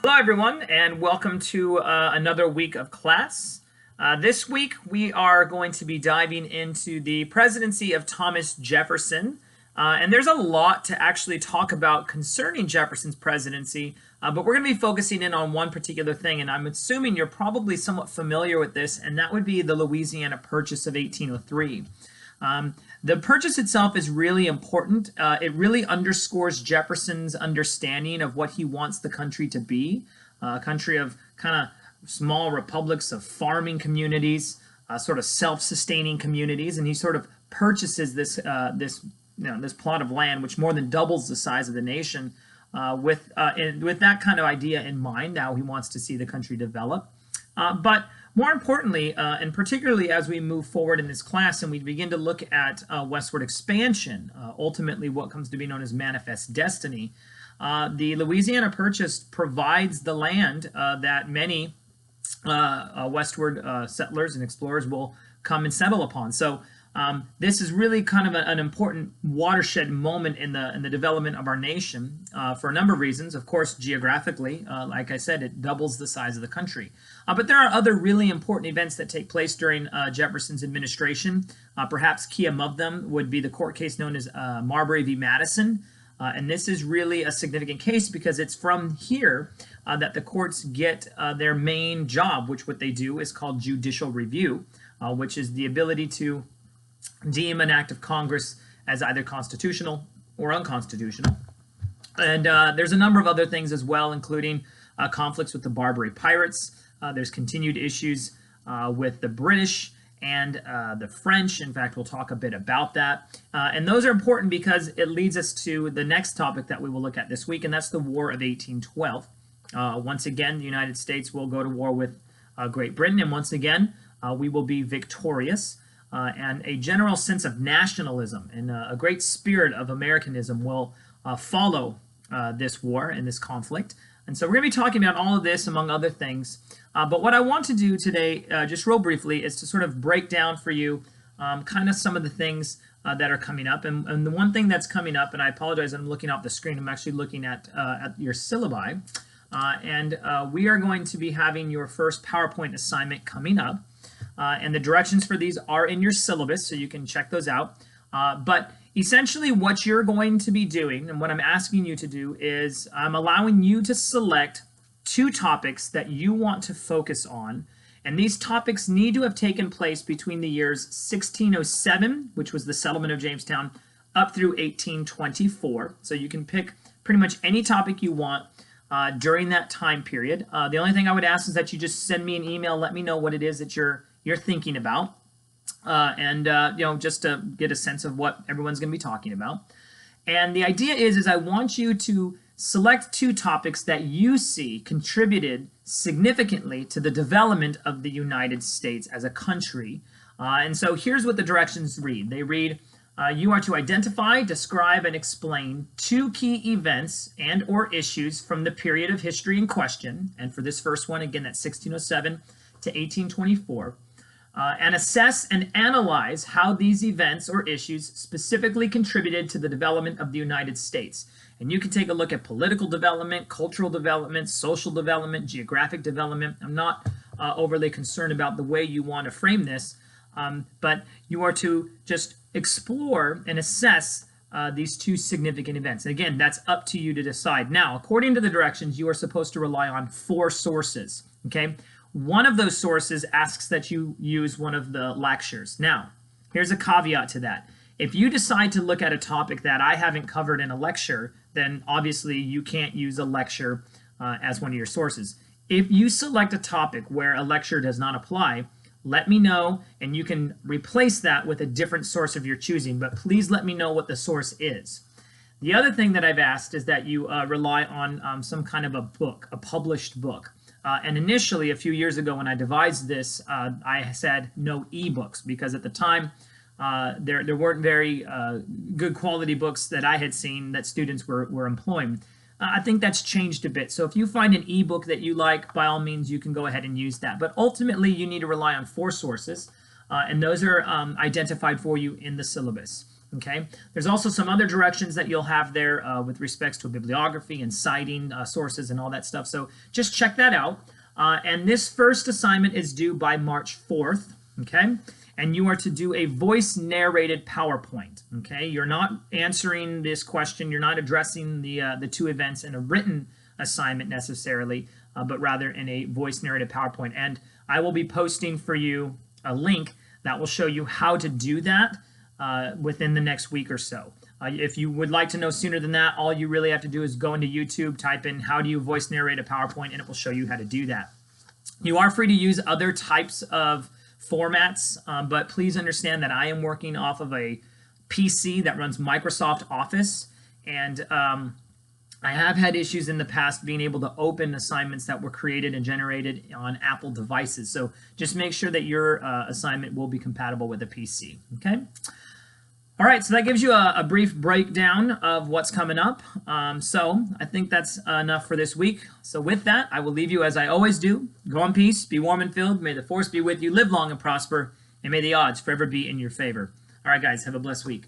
Hello, everyone, and welcome to another week of class. This week, we are going to be diving into the presidency of Thomas Jefferson. And there's a lot to actually talk about concerning Jefferson's presidency, but we're going to be focusing in on one particular thing, and I'm assuming you're probably somewhat familiar with this, and that would be the Louisiana Purchase of 1803. The purchase itself is really important. It really underscores Jefferson's understanding of what he wants the country to be, a country of kind of small republics of farming communities, sort of self-sustaining communities, and he sort of purchases this plot of land, which more than doubles the size of the nation, with that kind of idea in mind. Now he wants to see the country develop, but more importantly, and particularly as we move forward in this class and we begin to look at westward expansion, ultimately what comes to be known as manifest destiny, the Louisiana Purchase provides the land that many westward settlers and explorers will come and settle upon. So this is really kind of an important watershed moment in the development of our nation for a number of reasons. Of course, geographically, like I said, it doubles the size of the country. But there are other really important events that take place during Jefferson's administration. Perhaps key among them would be the court case known as Marbury v. Madison. And this is really a significant case because it's from here that the courts get their main job, which what they do is called judicial review, which is the ability to deem an act of Congress as either constitutional or unconstitutional. And there's a number of other things as well, including conflicts with the Barbary Pirates. There's continued issues with the British and the French. In fact, we'll talk a bit about that. And those are important because it leads us to the next topic that we will look at this week, and that's the War of 1812. Once again, the United States will go to war with Great Britain, and once again, we will be victorious. And a general sense of nationalism and a great spirit of Americanism will follow this war and this conflict. And so we're going to be talking about all of this, among other things. But what I want to do today, just real briefly, is to sort of break down for you kind of some of the things that are coming up. And the one thing that's coming up, and I apologize, I'm looking off the screen. I'm actually looking at your syllabi. And we are going to be having your first PowerPoint assignment coming up. And the directions for these are in your syllabus, so you can check those out. But essentially what you're going to be doing, and what I'm asking you to do, is I'm allowing you to select 2 topics that you want to focus on. And these topics need to have taken place between the years 1607, which was the settlement of Jamestown, up through 1824. So you can pick pretty much any topic you want during that time period. The only thing I would ask is that you just send me an email, let me know what it is that you're thinking about, and just to get a sense of what everyone's going to be talking about. And the idea is I want you to select 2 topics that you see contributed significantly to the development of the United States as a country. And so here's what the directions read. They read, you are to identify, describe, and explain 2 key events and or issues from the period of history in question. And for this first one, again, that's 1607 to 1824. And assess and analyze how these events or issues specifically contributed to the development of the United States. And you can take a look at political development, cultural development, social development, geographic development. I'm not overly concerned about the way you want to frame this, but you are to just explore and assess these 2 significant events. And again, that's up to you to decide. Now, according to the directions, you are supposed to rely on 4 sources, okay? One of those sources asks that you use one of the lectures. Now, here's a caveat to that. If you decide to look at a topic that I haven't covered in a lecture, then obviously you can't use a lecture as one of your sources. If you select a topic where a lecture does not apply, let me know, and you can replace that with a different source of your choosing, but please let me know what the source is. The other thing that I've asked is that you rely on some kind of a book, a published book. And initially, a few years ago when I devised this, I said no ebooks, because at the time there weren't very good quality books that I had seen that students were employing. I think that's changed a bit. So if you find an ebook that you like, by all means, you can go ahead and use that. But ultimately, you need to rely on 4 sources, and those are identified for you in the syllabus. Okay, there's also some other directions that you'll have there with respects to bibliography and citing sources and all that stuff. So just check that out. And this first assignment is due by March 4th. Okay, and you are to do a voice narrated PowerPoint. Okay, you're not answering this question. You're not addressing the two events in a written assignment necessarily, but rather in a voice narrated PowerPoint. And I will be posting for you a link that will show you how to do that within the next week or so. If you would like to know sooner than that, all you really have to do is go into YouTube, type in how do you voice narrate a PowerPoint, and it will show you how to do that. You are free to use other types of formats, but please understand that I am working off of a PC that runs Microsoft Office, and I have had issues in the past being able to open assignments that were created and generated on Apple devices. So just make sure that your assignment will be compatible with a PC, okay? All right, so that gives you a brief breakdown of what's coming up. So I think that's enough for this week. So with that, I will leave you as I always do. Go in peace, be warm and filled. May the force be with you, live long and prosper, and may the odds forever be in your favor. All right, guys, have a blessed week.